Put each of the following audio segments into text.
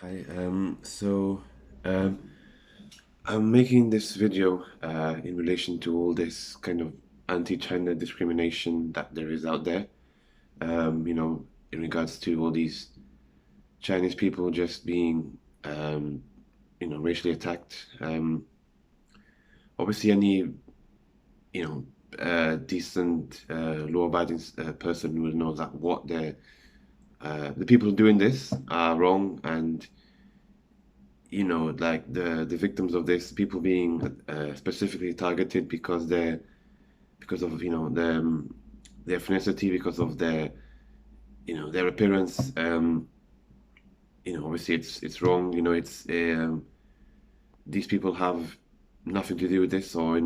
Hi, I'm making this video in relation to all this kind of anti-China discrimination that there is out there. In regards to all these Chinese people just being, racially attacked. Obviously, any, decent, law-abiding person will know that the people doing this are wrong, and like the victims of this, people being specifically targeted because of their ethnicity, because of their appearance. Obviously it's wrong. It's these people have nothing to do with this, or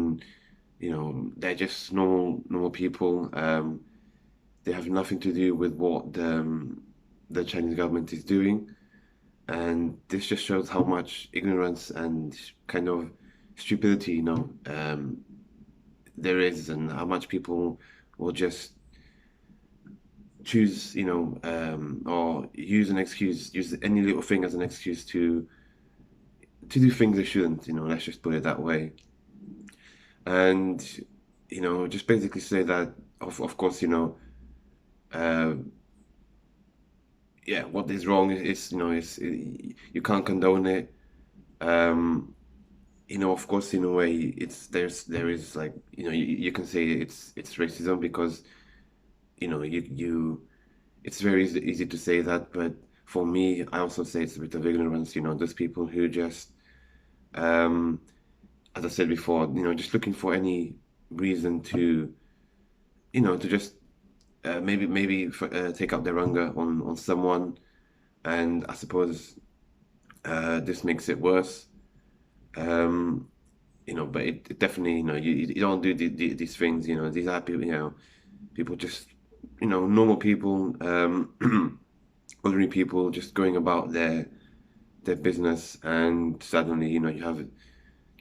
they're just normal people. They have nothing to do with what the Chinese government is doing. And this just shows how much ignorance and kind of stupidity, there is, and how much people will just choose, or use any little thing as an excuse to do things they shouldn't, let's just put it that way. And, just basically say that, of course, uh, yeah, what is wrong you can't condone it. Um, of course, in a way, there is, like, you can say it's racism because you it's very easy to say that, but for me, I also say it's a bit of ignorance. Those people who just, um, as I said before, just looking for any reason to just maybe take out their anger on someone, and I suppose this makes it worse. Um, but it definitely, you don't do these things. These are people, people just, normal people, ordinary people just going about their business, and suddenly, you have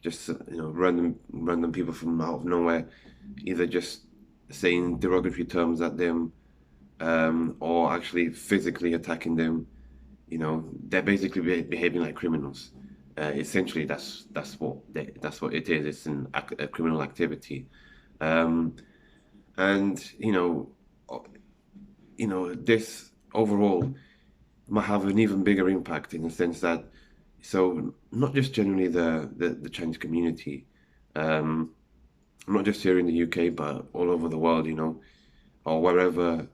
just, random people from out of nowhere, either just saying derogatory terms at them, or actually physically attacking them. They're basically behaving like criminals. Essentially, that's what it is. It's a criminal activity. Um, and this overall might have an even bigger impact, in the sense that, so not just generally the Chinese community, um, not just here in the UK, but all over the world, or wherever,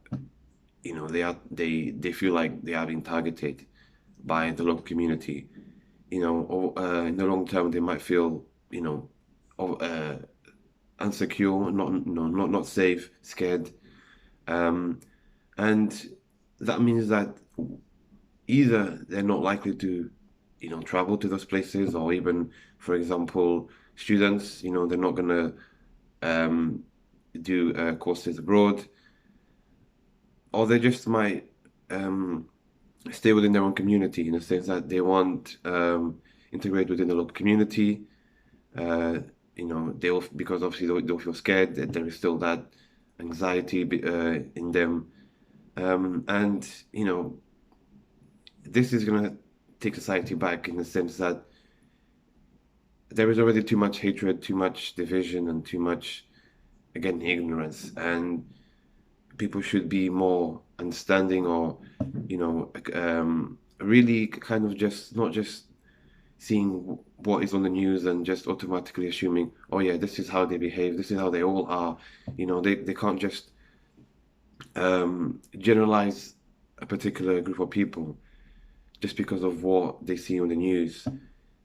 they feel like they are being targeted by the local community. Or in the long term, they might feel, unsecure, not safe, scared. Um, and that means that either they're not likely to, travel to those places, or even, for example, students, they're not gonna um, do courses abroad, or they just might stay within their own community, in the sense that they won't integrate within the local community. Uh, they'll, because obviously they'll feel scared, that there is still that anxiety in them. And this is going to take society back, in the sense that there is already too much hatred, too much division, and too much, again, ignorance. And people should be more understanding, or really kind of just not just seeing what is on the news and just automatically assuming, oh yeah, this is how they behave, this is how they all are. They can't just generalize a particular group of people just because of what they see on the news.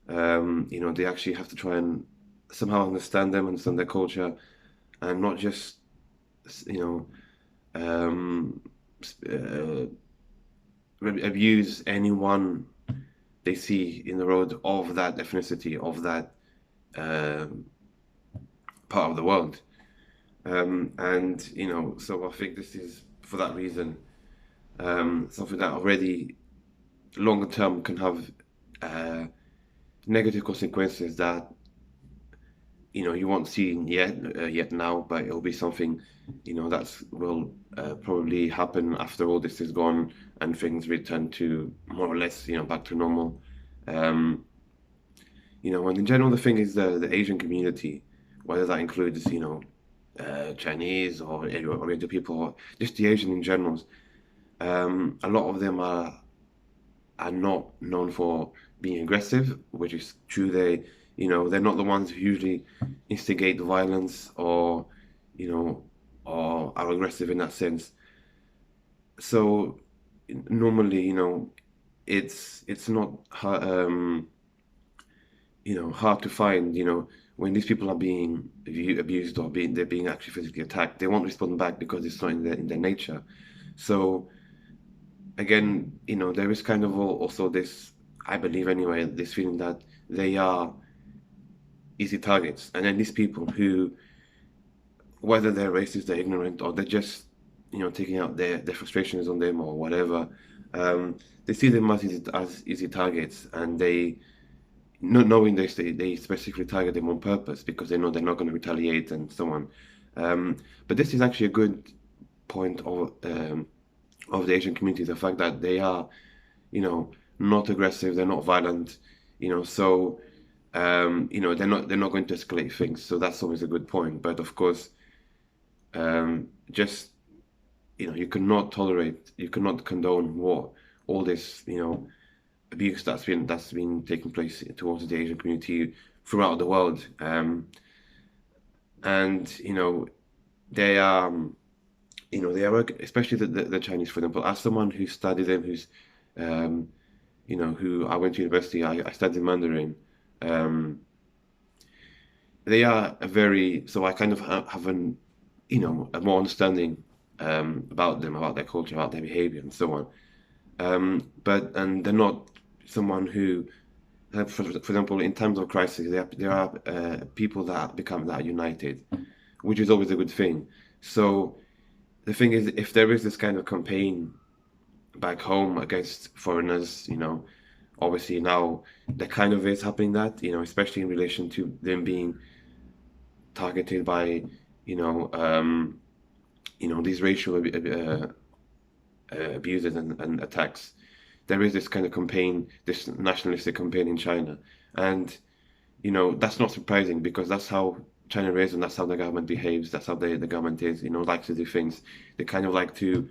They actually have to try and somehow understand them, understand their culture, and not just, you know, um, uh, abuse anyone they see in the road of that ethnicity, of that um, part of the world. And so I think this is, for that reason, something that already longer term can have uh, negative consequences that you won't see yet now, but it'll be something, that's will probably happen after all this is gone and things return to more or less, back to normal. Um, and in general, the thing is the Asian community, whether that includes, Chinese or Oriental people, or just the Asian in general, a lot of them are not known for being aggressive, which is true. They're not the ones who usually instigate violence or are aggressive in that sense. So normally, it's not hard to find, when these people are being abused or they're being actually physically attacked, they won't respond back because it's not in their nature. So again, there is kind of also this, I believe anyway, this feeling that they are easy targets. And then these people who, whether they're racist, they're ignorant, or they're just, taking out their frustrations on them or whatever, they see them as easy targets, and not knowing this, they specifically target them on purpose because they know they're not going to retaliate and so on. But this is actually a good point of the Asian community, the fact that they are, not aggressive, they're not violent, so they're not going to escalate things. So that's always a good point. But of course, just you cannot condone what all this, abuse that's been taking place towards the Asian community throughout the world. And they are especially the Chinese, for example. As someone who studied them, um, who I went to university, I studied Mandarin. Um, they are a very so I kind of have a more understanding about them, about their culture, about their behavior, and so on. But they're not someone who, for example, in times of crisis, there are people that become that united, which is always a good thing. So the thing is, if there is this kind of campaign back home against foreigners, obviously now there kind of is happening that, especially in relation to them being targeted by, you know, um, these racial abuses and attacks. There is this kind of campaign, this nationalistic campaign in China, and that's not surprising because that's how China is and that's how the government behaves. That's how the government is. Likes to do things. They kind of like to,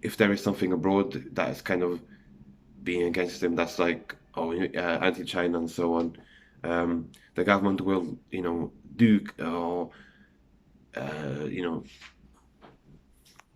if there is something abroad that is kind of being against them, that's like anti-China and so on. The government will do or